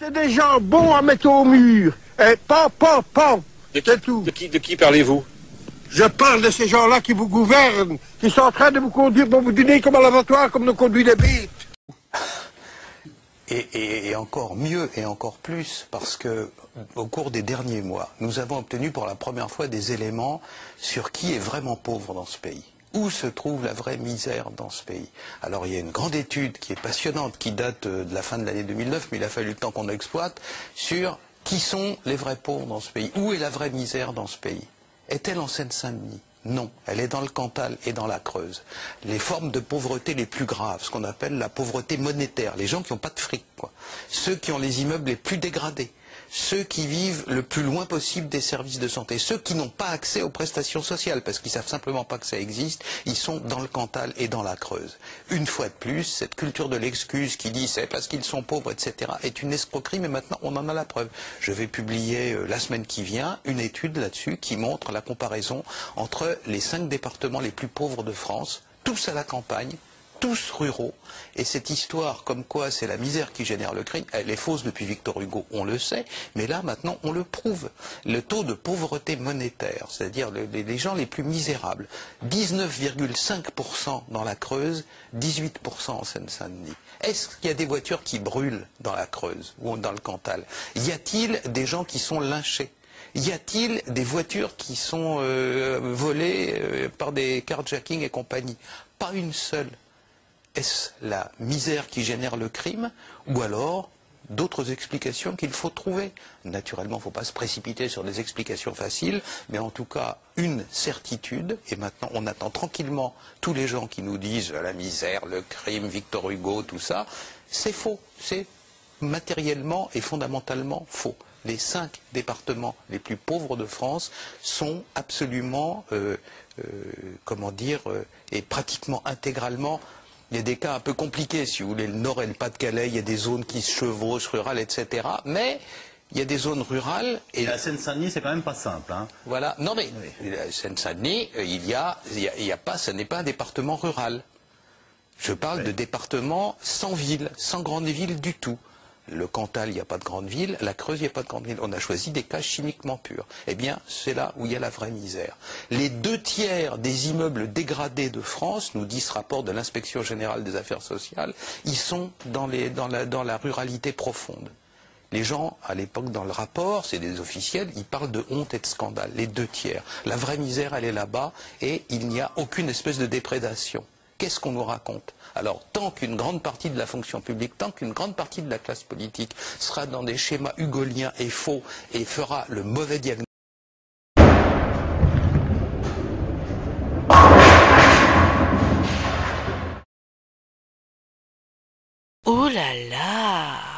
C'est des gens bons à mettre au mur. Et pan. C'est tout. De qui parlez-vous? Je parle de ces gens-là qui vous gouvernent, qui sont en train de vous conduire pour vous dîner comme à l'abattoir, comme nous conduit les bêtes. Et encore mieux et encore plus, parce que au cours des derniers mois, nous avons obtenu pour la première fois des éléments sur qui est vraiment pauvre dans ce pays. Où se trouve la vraie misère dans ce pays? Alors il y a une grande étude qui est passionnante, qui date de la fin de l'année 2009, mais il a fallu le temps qu'on exploite, sur qui sont les vrais pauvres dans ce pays. Où est la vraie misère dans ce pays? Est-elle en Seine-Saint-Denis? Non, elle est dans le Cantal et dans la Creuse. Les formes de pauvreté les plus graves, ce qu'on appelle la pauvreté monétaire, les gens qui n'ont pas de fric, quoi. Ceux qui ont les immeubles les plus dégradés, ceux qui vivent le plus loin possible des services de santé, ceux qui n'ont pas accès aux prestations sociales, parce qu'ils ne savent simplement pas que ça existe, ils sont dans le Cantal et dans la Creuse. Une fois de plus, cette culture de l'excuse qui dit c'est parce qu'ils sont pauvres, etc., est une escroquerie, mais maintenant on en a la preuve. Je vais publier la semaine qui vient une étude là-dessus qui montre la comparaison entre les 5 départements les plus pauvres de France, tous à la campagne, tous ruraux, et cette histoire comme quoi c'est la misère qui génère le crime, elle est fausse depuis Victor Hugo, on le sait, mais là maintenant on le prouve. Le taux de pauvreté monétaire, c'est-à-dire les gens les plus misérables, 19,5% dans la Creuse, 18% en Seine-Saint-Denis. Est-ce qu'il y a des voitures qui brûlent dans la Creuse ou dans le Cantal? Y a-t-il des gens qui sont lynchés? Y a-t-il des voitures qui sont volées par des carjacking et compagnie? Pas une seule. Est-ce la misère qui génère le crime ou alors d'autres explications qu'il faut trouver? Naturellement, il ne faut pas se précipiter sur des explications faciles, mais en tout cas, une certitude, et maintenant on attend tranquillement tous les gens qui nous disent la misère, le crime, Victor Hugo, tout ça, c'est faux, c'est matériellement et fondamentalement faux. Les 5 départements les plus pauvres de France sont absolument, et pratiquement intégralement. Il y a des cas un peu compliqués, si vous voulez, le Nord et le Pas-de-Calais, il y a des zones qui se chevauchent, rurales, etc. Mais il y a des zones rurales... Et la Seine-Saint-Denis, c'est quand même pas simple, hein. Voilà. Non mais, la Seine-Saint-Denis, ce n'est pas un département rural. Je parle de département sans ville, sans grande ville du tout. Le Cantal, il n'y a pas de grande ville. La Creuse, il n'y a pas de grande ville. On a choisi des cas chimiquement purs. Eh bien, c'est là où il y a la vraie misère. Les 2/3 des immeubles dégradés de France, nous dit ce rapport de l'Inspection Générale des Affaires Sociales, ils sont dans la ruralité profonde. Les gens, à l'époque, dans le rapport, c'est des officiels, ils parlent de honte et de scandale. Les 2/3. La vraie misère, elle est là-bas et il n'y a aucune espèce de déprédation. Qu'est-ce qu'on nous raconte? Alors, tant qu'une grande partie de la fonction publique, tant qu'une grande partie de la classe politique sera dans des schémas hugoliens et faux et fera le mauvais diagnostic, Oh là là!